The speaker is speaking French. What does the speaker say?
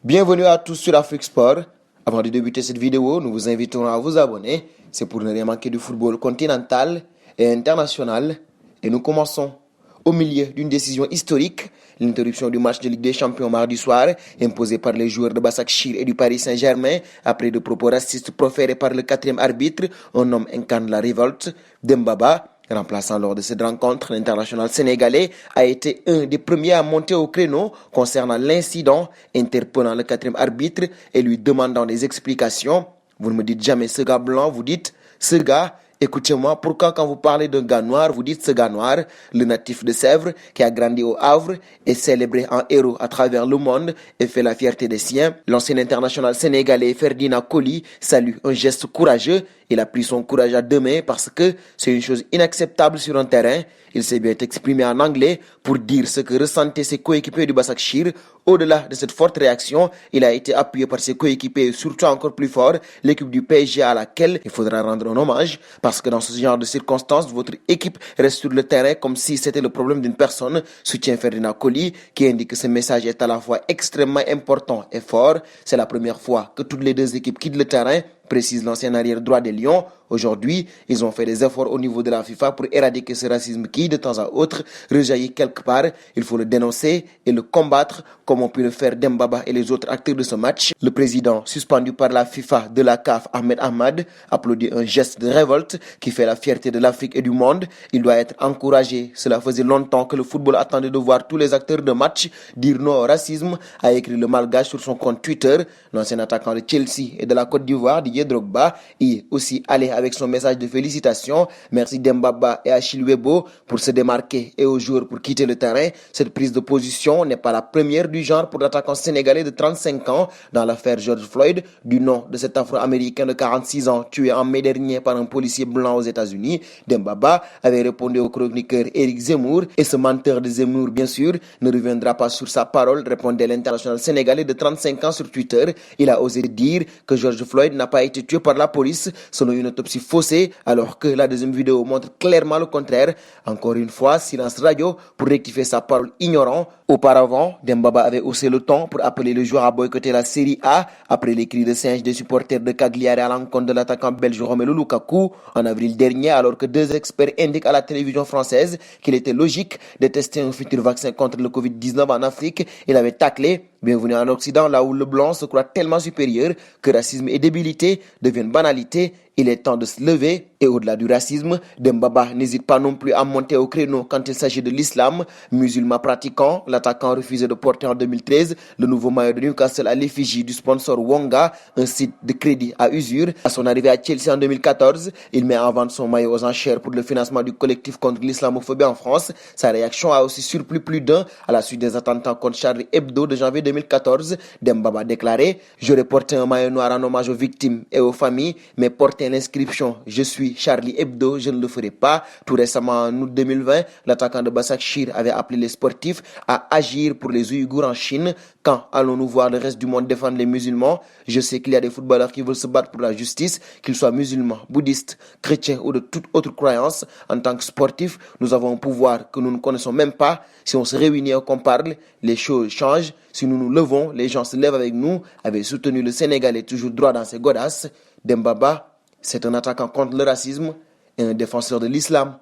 Bienvenue à tous sur Afrique Sport. Avant de débuter cette vidéo, nous vous invitons à vous abonner. C'est pour ne rien manquer du football continental et international. Et nous commençons au milieu d'une décision historique, l'interruption du match de Ligue des Champions mardi soir, imposé par les joueurs de Başakşehir et du Paris Saint-Germain, après de propos racistes proférés par le quatrième arbitre. Un homme incarne la révolte. Demba Ba, remplaçant lors de cette rencontre, l'international sénégalais a été un des premiers à monter au créneau concernant l'incident, interpellant le quatrième arbitre et lui demandant des explications. Vous ne me dites jamais ce gars blanc, vous dites ce gars. Écoutez-moi, pourquoi quand vous parlez d'un gars noir, vous dites ce gars noir, le natif de Sèvres, qui a grandi au Havre, est célébré en héros à travers le monde et fait la fierté des siens. L'ancien international sénégalais Ferdinand Coly salue un geste courageux. Il a pris son courage à deux mains parce que c'est une chose inacceptable sur un terrain. Il s'est bien exprimé en anglais pour dire ce que ressentaient ses coéquipiers du Başakşehir. Au-delà de cette forte réaction, il a été appuyé par ses coéquipiers et surtout encore plus fort, l'équipe du PSG à laquelle il faudra rendre un hommage parce que dans ce genre de circonstances, votre équipe reste sur le terrain comme si c'était le problème d'une personne, soutient Ferdinand Coly, qui indique que ce message est à la fois extrêmement important et fort. C'est la première fois que toutes les deux équipes quittent le terrain, précise l'ancien arrière droit des Lions. Aujourd'hui, ils ont fait des efforts au niveau de la FIFA pour éradiquer ce racisme qui, de temps à autre, rejaillit quelque part. Il faut le dénoncer et le combattre, comme ont pu le faire Demba Ba et les autres acteurs de ce match. Le président, suspendu par la FIFA de la CAF, Ahmed Ahmad, applaudit un geste de révolte qui fait la fierté de l'Afrique et du monde. Il doit être encouragé. Cela faisait longtemps que le football attendait de voir tous les acteurs de match dire non au racisme, a écrit le Malgache sur son compte Twitter. L'ancien attaquant de Chelsea et de la Côte d'Ivoire, Didier Drogba, y est aussi allé avec son message de félicitations. Merci Demba Ba et Achille Webo pour se démarquer et aux joueurs pour quitter le terrain. Cette prise de position n'est pas la première du genre pour l'attaquant sénégalais de 35 ans dans l'affaire George Floyd, du nom de cet Afro-Américain de 46 ans tué en mai dernier par un policier blanc aux États-Unis. Demba Ba avait répondu au chroniqueur Éric Zemmour et ce menteur de Zemmour, bien sûr, ne reviendra pas sur sa parole, répondait l'international sénégalais de 35 ans sur Twitter. Il a osé dire que George Floyd n'a pas été tué par la police selon une autopsie faussée, alors que la deuxième vidéo montre clairement le contraire. Encore une fois, silence radio pour rectifier sa parole ignorant. Auparavant, Demba Ba avait haussé le ton pour appeler le joueur à boycotter la Série A après les cris de singe des supporters de Cagliari à l'encontre de l'attaquant belge Romelu Lukaku en avril dernier, alors que deux experts indiquent à la télévision française qu'il était logique de tester un futur vaccin contre le Covid-19 en Afrique. Il avait taclé: bienvenue en Occident, là où le blanc se croit tellement supérieur que racisme et débilité deviennent banalité. Il est temps de se lever. Et au-delà du racisme, Demba Ba n'hésite pas non plus à monter au créneau quand il s'agit de l'islam. Musulman pratiquant, l'attaquant refusait de porter en 2013 le nouveau maillot de Newcastle à l'effigie du sponsor Wonga, un site de crédit à usure. À son arrivée à Chelsea en 2014, il met en vente son maillot aux enchères pour le financement du collectif contre l'islamophobie en France. Sa réaction a aussi surpris plus d'un à la suite des attentats contre Charlie Hebdo de janvier 2014. Demba Ba déclarait: j'aurais porté un maillot noir en hommage aux victimes et aux familles, mais porter l'inscription "Je suis Charlie Hebdo", je ne le ferai pas. Tout récemment, en août 2020, l'attaquant de Başakşehir avait appelé les sportifs à agir pour les Ouïghours en Chine. Quand allons-nous voir le reste du monde défendre les musulmans? Je sais qu'il y a des footballeurs qui veulent se battre pour la justice, qu'ils soient musulmans, bouddhistes, chrétiens ou de toute autre croyance. En tant que sportifs, nous avons un pouvoir que nous ne connaissons même pas. Si on se réunit et qu'on parle, les choses changent. Si nous nous levons, les gens se lèvent avec nous, avait soutenu le Sénégalais toujours droit dans ses godasses. Demba Ba, c'est un attaquant contre le racisme et un défenseur de l'islam.